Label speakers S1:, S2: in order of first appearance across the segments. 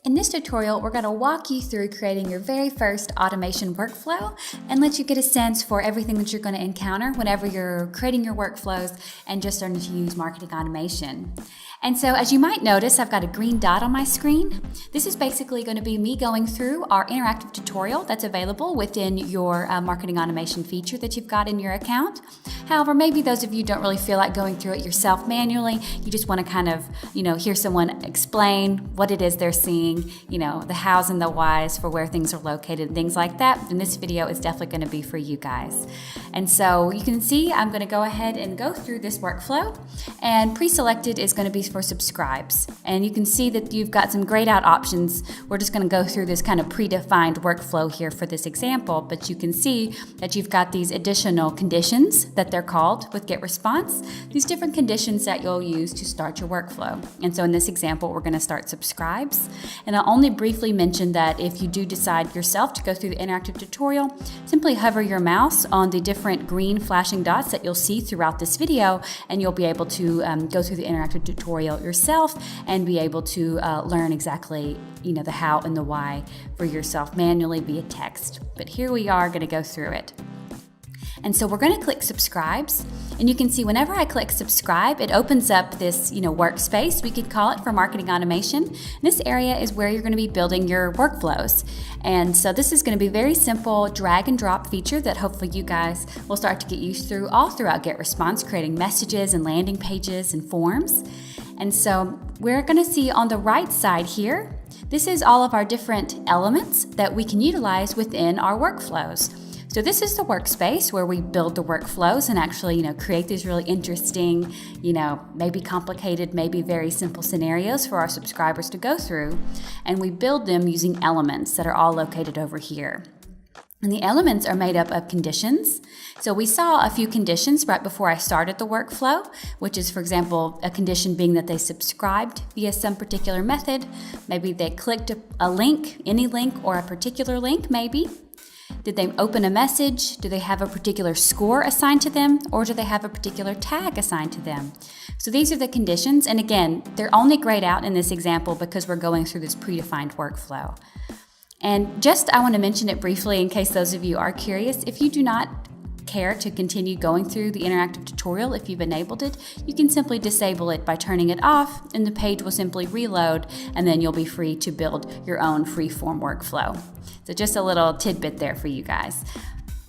S1: In this tutorial, we're going to walk you through creating your very first automation workflow and let you get a sense for everything that you're going to encounter whenever you're creating your workflows and just starting to use marketing automation. And so as you might notice, I've got a green dot on my screen. This is basically going to be me going through our interactive tutorial that's available within your marketing automation feature that you've got in your account. However, maybe those of you don't really feel like going through it yourself manually. You just want to kind of, hear someone explain what it is they're seeing, the hows and the whys for where things are located and things like that. And this video is definitely going to be for you guys. And so you can see I'm going to go ahead and go through this workflow, and pre-selected is going to be for subscribes. And you can see that you've got some grayed out options. We're just going to go through this kind of predefined workflow here for this example, but you can see that you've got these additional conditions that they're called with Getresponse, these different conditions that you'll use to start your workflow. And so in this example, we're going to start subscribes. And I'll only briefly mention that if you do decide yourself to go through the interactive tutorial, simply hover your mouse on the different green flashing dots that you'll see throughout this video, and you'll be able to go through the interactive tutorial yourself and be able to learn exactly the how and the why for yourself manually via text. But here we are going to go through it. And so we're going to click subscribes, and you can see whenever I click subscribe, it opens up this workspace, we could call it, for marketing automation. This area is where you're going to be building your workflows. And so this is going to be a very simple drag and drop feature that hopefully you guys will start to get used through all throughout Getresponse, creating messages and landing pages and forms. And so we're going to see on the right side here, this is all of our different elements that we can utilize within our workflows. So this is the workspace where we build the workflows and actually, create these really interesting, maybe complicated, maybe very simple scenarios for our subscribers to go through. And we build them using elements that are all located over here. And the elements are made up of conditions. So we saw a few conditions right before I started the workflow, which is, for example, a condition being that they subscribed via some particular method. Maybe they clicked a link, any link, or a particular link, maybe. Did they open a message? Do they have a particular score assigned to them? Or do they have a particular tag assigned to them? So these are the conditions. And again, they're only grayed out in this example because we're going through this predefined workflow. And I want to mention it briefly in case those of you are curious. If you do not care to continue going through the interactive tutorial, if you've enabled it, you can simply disable it by turning it off, and the page will simply reload, and then you'll be free to build your own free-form workflow. So just a little tidbit there for you guys.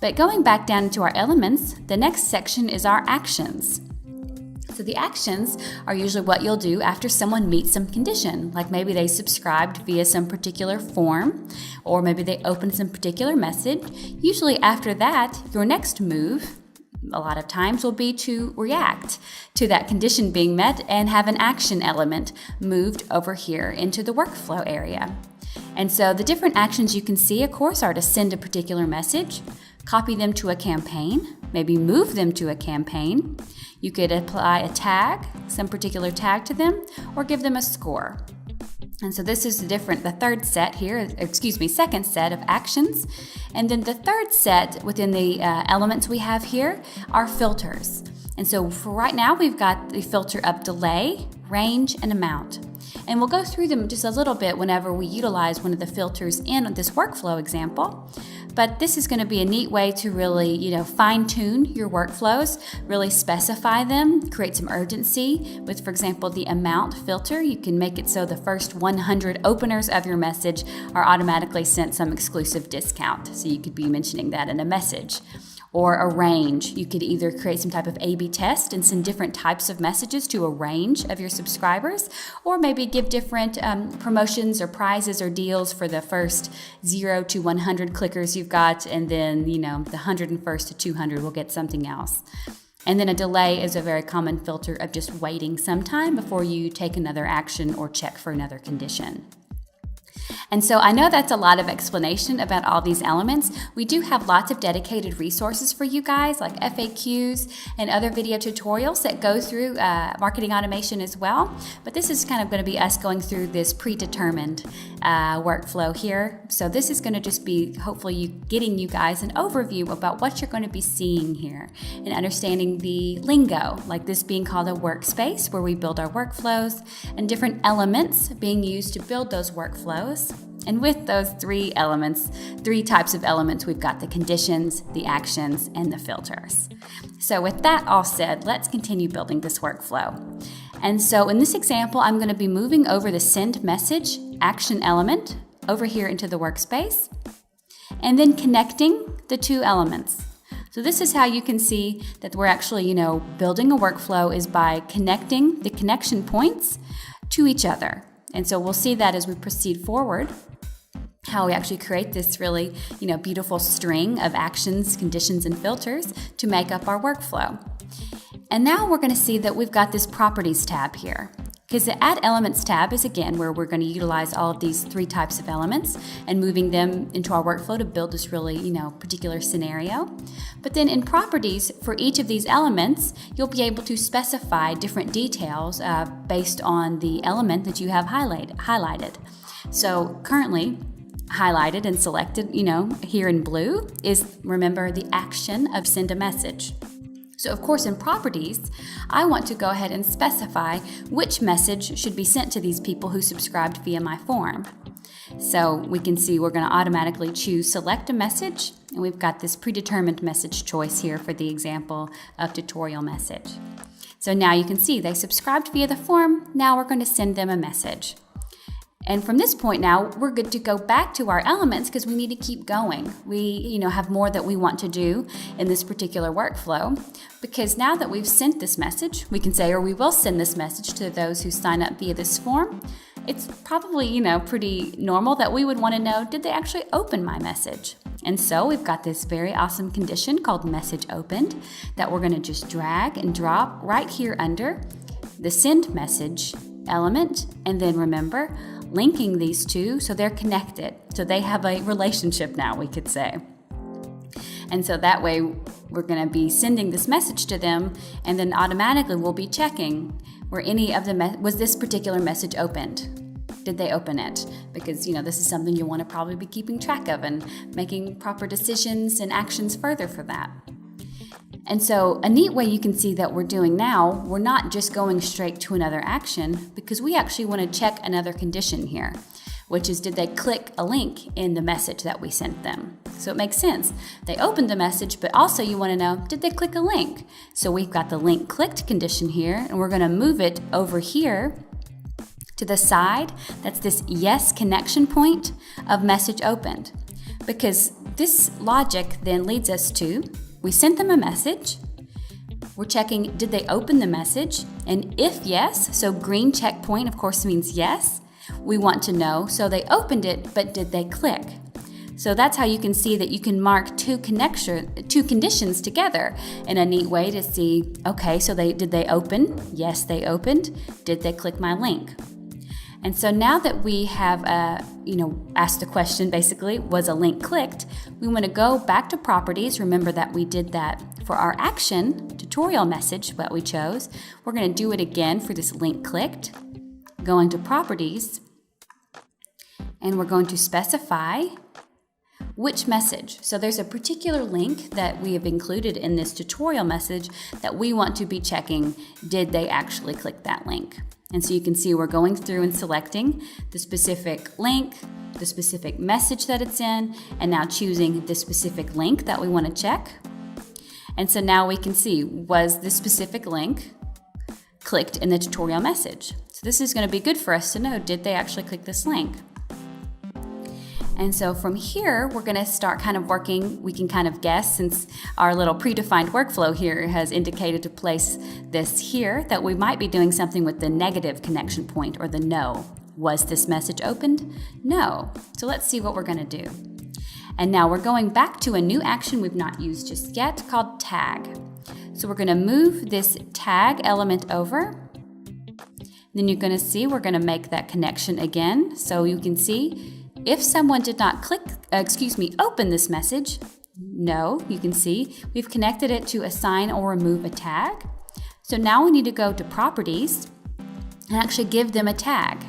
S1: But going back down to our elements, the next section is our actions. So the actions are usually what you'll do after someone meets some condition, like maybe they subscribed via some particular form, or maybe they opened some particular message. Usually after that, your next move, a lot of times, will be to react to that condition being met and have an action element moved over here into the workflow area. And so the different actions you can see, of course, are to send a particular message, copy them to a campaign, maybe move them to a campaign. You could apply a tag, some particular tag to them, or give them a score. And so this is second set of actions. And then the third set within the elements we have here are filters. And so for right now, we've got the filter of delay, range, and amount. And we'll go through them just a little bit whenever we utilize one of the filters in this workflow example. But this is going to be a neat way to really, fine-tune your workflows, really specify them, create some urgency. With, for example, the amount filter, you can make it so the first 100 openers of your message are automatically sent some exclusive discount. So you could be mentioning that in a message. Or a range. You could either create some type of A/B test and send different types of messages to a range of your subscribers, or maybe give different promotions or prizes or deals for the first 0 to 100 clickers you've got, and then, the 101st to 200 will get something else. And then a delay is a very common filter of just waiting some time before you take another action or check for another condition. And so I know that's a lot of explanation about all these elements. We do have lots of dedicated resources for you guys, like FAQs and other video tutorials that go through marketing automation as well. But this is kind of going to be us going through this predetermined workflow here. So this is going to just be hopefully getting you guys an overview about what you're going to be seeing here and understanding the lingo, like this being called a workspace where we build our workflows and different elements being used to build those workflows. workflows. And with those three types of elements, we've got the conditions, the actions, and the filters. So with that all said, let's continue building this workflow. And so in this example, I'm going to be moving over the send message action element over here into the workspace, and then connecting the two elements. So this is how you can see that we're actually, building a workflow is by connecting the connection points to each other. And so we'll see that as we proceed forward, how we actually create this really, beautiful string of actions, conditions, and filters to make up our workflow. And now we're going to see that we've got this properties tab here. Because the Add Elements tab is, again, where we're going to utilize all of these three types of elements and moving them into our workflow to build this really, particular scenario. But then in Properties, for each of these elements, you'll be able to specify different details based on the element that you have highlighted. So currently, highlighted and selected, here in blue is, remember, the action of send a message. So of course in Properties, I want to go ahead and specify which message should be sent to these people who subscribed via my form. So we can see we're going to automatically choose Select a Message, and we've got this predetermined message choice here for the example of tutorial message. So now you can see they subscribed via the form, now we're going to send them a message. And from this point now, we're good to go back to our elements because we need to keep going. We, have more that we want to do in this particular workflow, because now that we've sent this message, we can say, or we will send this message to those who sign up via this form. It's probably, pretty normal that we would want to know, did they actually open my message? And so we've got this very awesome condition called message opened that we're going to just drag and drop right here under the send message element. And then remember, linking these two so they're connected. So they have a relationship now, we could say. And so that way we're going to be sending this message to them, and then automatically we'll be checking were any of the was this particular message opened? Did they open it? Because this is something you want to probably be keeping track of and making proper decisions and actions further for that. And so a neat way you can see that we're doing now, we're not just going straight to another action, because we actually want to check another condition here, which is, did they click a link in the message that we sent them? So it makes sense. They opened the message, but also you want to know, did they click a link? So we've got the link clicked condition here, and we're going to move it over here to the side. That's this yes connection point of message opened, because this logic then leads us to, we sent them a message, we're checking, did they open the message? And if yes, so green checkpoint of course means yes, we want to know, so they opened it, but did they click? So that's how you can see that you can mark two conditions together in a neat way to see, okay, so did they open? Yes, they opened. Did they click my link? And so now that we have, asked the question, basically, was a link clicked, we want to go back to Properties. Remember that we did that for our action tutorial message that we chose. We're going to do it again for this link clicked. Going to Properties, and we're going to specify which message. So there's a particular link that we have included in this tutorial message that we want to be checking, did they actually click that link? And so you can see we're going through and selecting the specific link, the specific message that it's in, and now choosing the specific link that we want to check. And so now we can see, was this specific link clicked in the tutorial message? So this is going to be good for us to know, did they actually click this link? And so from here, we're going to start kind of working. We can kind of guess, since our little predefined workflow here has indicated to place this here, that we might be doing something with the negative connection point, or the no. Was this message opened? No. So let's see what we're going to do. And now we're going back to a new action we've not used just yet called tag. So we're going to move this tag element over. Then you're going to see we're going to make that connection again. So you can see, if someone did not open this message, no, you can see we've connected it to assign or remove a tag. So now we need to go to Properties and actually give them a tag.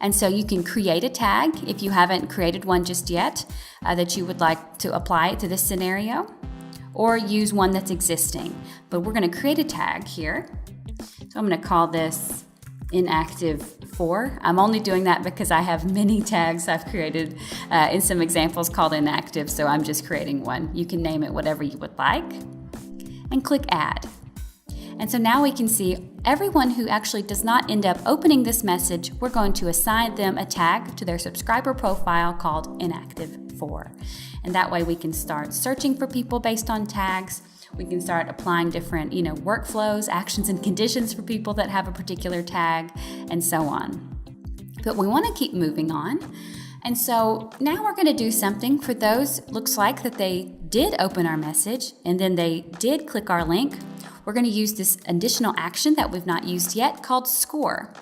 S1: And so you can create a tag if you haven't created one just yet that you would like to apply it to this scenario, or use one that's existing. But we're going to create a tag here. So I'm going to call this inactive 4. I'm only doing that because I have many tags I've created in some examples called inactive, so I'm just creating one. You can name it whatever you would like, and click Add. And so now we can see everyone who actually does not end up opening this message, we're going to assign them a tag to their subscriber profile called inactive 4. And that way we can start searching for people based on tags. We can start applying different, workflows, actions, and conditions for people that have a particular tag, and so on. But we want to keep moving on. And so now we're going to do something for those, looks like that they did open our message and then they did click our link. We're going to use this additional action that we've not used yet called score.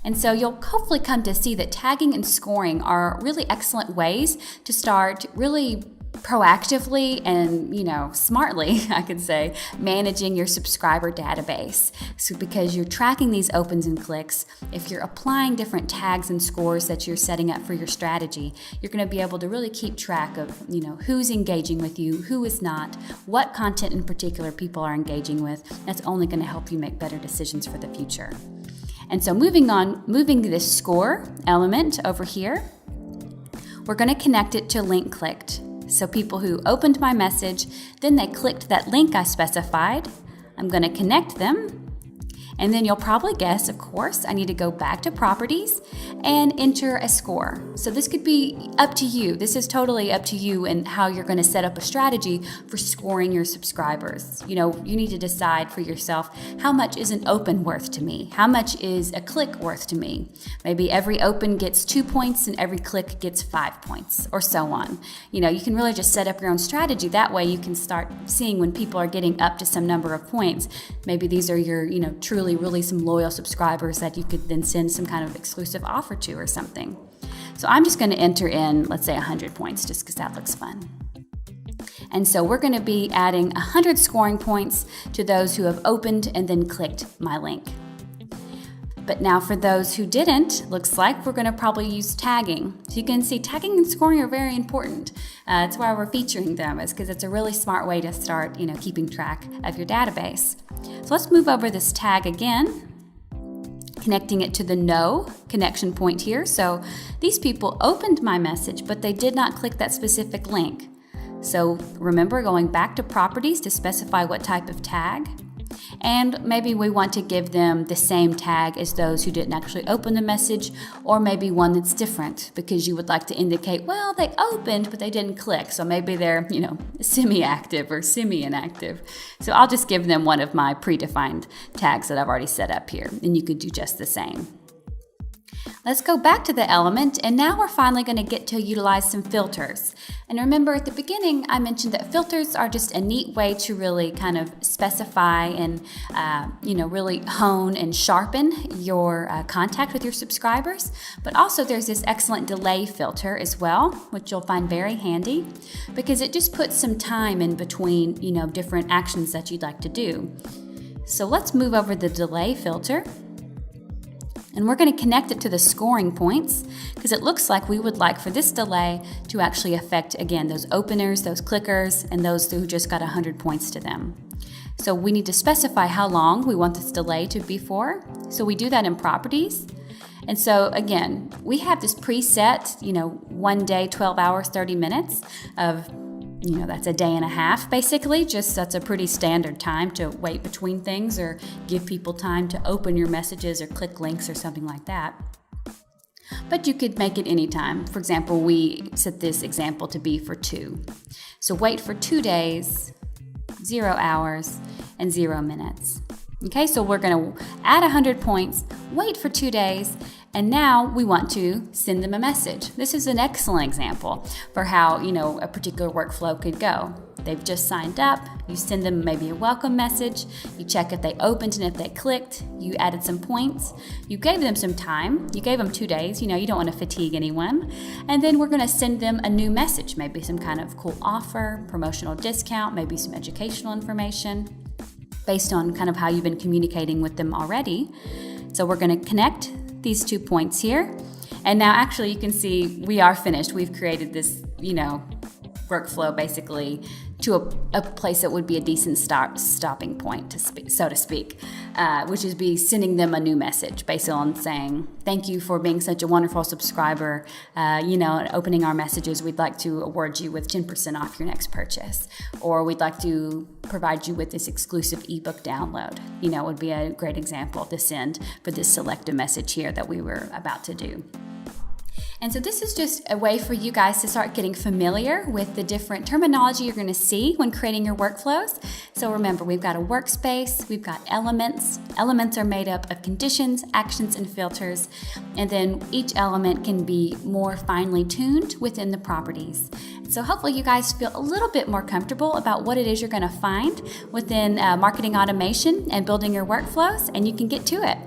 S1: And so you'll hopefully come to see that tagging and scoring are really excellent ways to start really proactively and, smartly, I could say, managing your subscriber database. So because you're tracking these opens and clicks, if you're applying different tags and scores that you're setting up for your strategy, you're going to be able to really keep track of, who's engaging with you, who is not, what content in particular people are engaging with. That's only going to help you make better decisions for the future. And so moving this score element over here, we're going to connect it to link clicked. So people who opened my message, then they clicked that link I specified. I'm going to connect them. And then you'll probably guess, of course, I need to go back to properties and enter a score. So this could be up to you. This is totally up to you and how you're going to set up a strategy for scoring your subscribers. You need to decide for yourself, how much is an open worth to me? How much is a click worth to me? Maybe every open gets 2 points and every click gets 5 points, or so on. You can really just set up your own strategy. That way you can start seeing when people are getting up to some number of points. Maybe these are your, truly really some loyal subscribers that you could then send some kind of exclusive offer to or something. So I'm just going to enter in, let's say 100 points just because that looks fun. And so we're going to be adding 100 scoring points to those who have opened and then clicked my link. But now for those who didn't, looks like we're going to probably use tagging. So you can see tagging and scoring are very important. That's why we're featuring them, is because it's a really smart way to start, keeping track of your database. So let's move over this tag again, connecting it to the no connection point here. So these people opened my message, but they did not click that specific link. So remember, going back to properties to specify what type of tag. And maybe we want to give them the same tag as those who didn't actually open the message, or maybe one that's different because you would like to indicate, well, they opened, but they didn't click. So maybe they're, semi-active or semi-inactive. So I'll just give them one of my predefined tags that I've already set up here, and you could do just the same. Let's go back to the element, and now we're finally going to get to utilize some filters. And remember at the beginning, I mentioned that filters are just a neat way to really kind of specify and, really hone and sharpen your contact with your subscribers. But also there's this excellent delay filter as well, which you'll find very handy because it just puts some time in between, different actions that you'd like to do. So let's move over the delay filter. And we're going to connect it to the scoring points because it looks like we would like for this delay to actually affect, again, those openers, those clickers, and those who just got 100 points to them. So we need to specify how long we want this delay to be for. So we do that in properties. And so again, we have this preset, 1 day, 12 hours, 30 minutes of that's a day and a half, basically. Just that's a pretty standard time to wait between things or give people time to open your messages or click links or something like that. But you could make it anytime. For example, we set this example to be for 2. So wait for 2 days, 0 hours, and 0 minutes. Okay, so we're going to add 100 points, wait for 2 days, and now we want to send them a message. This is an excellent example for how, a particular workflow could go. They've just signed up, you send them maybe a welcome message, you check if they opened and if they clicked, you added some points, you gave them some time, you gave them 2 days, you don't want to fatigue anyone, and then we're going to send them a new message, maybe some kind of cool offer, promotional discount, maybe some educational information, based on kind of how you've been communicating with them already. So we're going to connect these 2 points here. And now actually you can see we are finished. We've created this, workflow basically to a place that would be a decent stopping point, so to speak, which is be sending them a new message based on saying, thank you for being such a wonderful subscriber. Opening our messages, we'd like to award you with 10% off your next purchase, or we'd like to provide you with this exclusive ebook download. Would be a great example to send for this selective message here that we were about to do. And so this is just a way for you guys to start getting familiar with the different terminology you're going to see when creating your workflows. So remember, we've got a workspace, we've got elements. Elements are made up of conditions, actions, and filters. And then each element can be more finely tuned within the properties. So hopefully you guys feel a little bit more comfortable about what it is you're going to find within marketing automation and building your workflows, and you can get to it.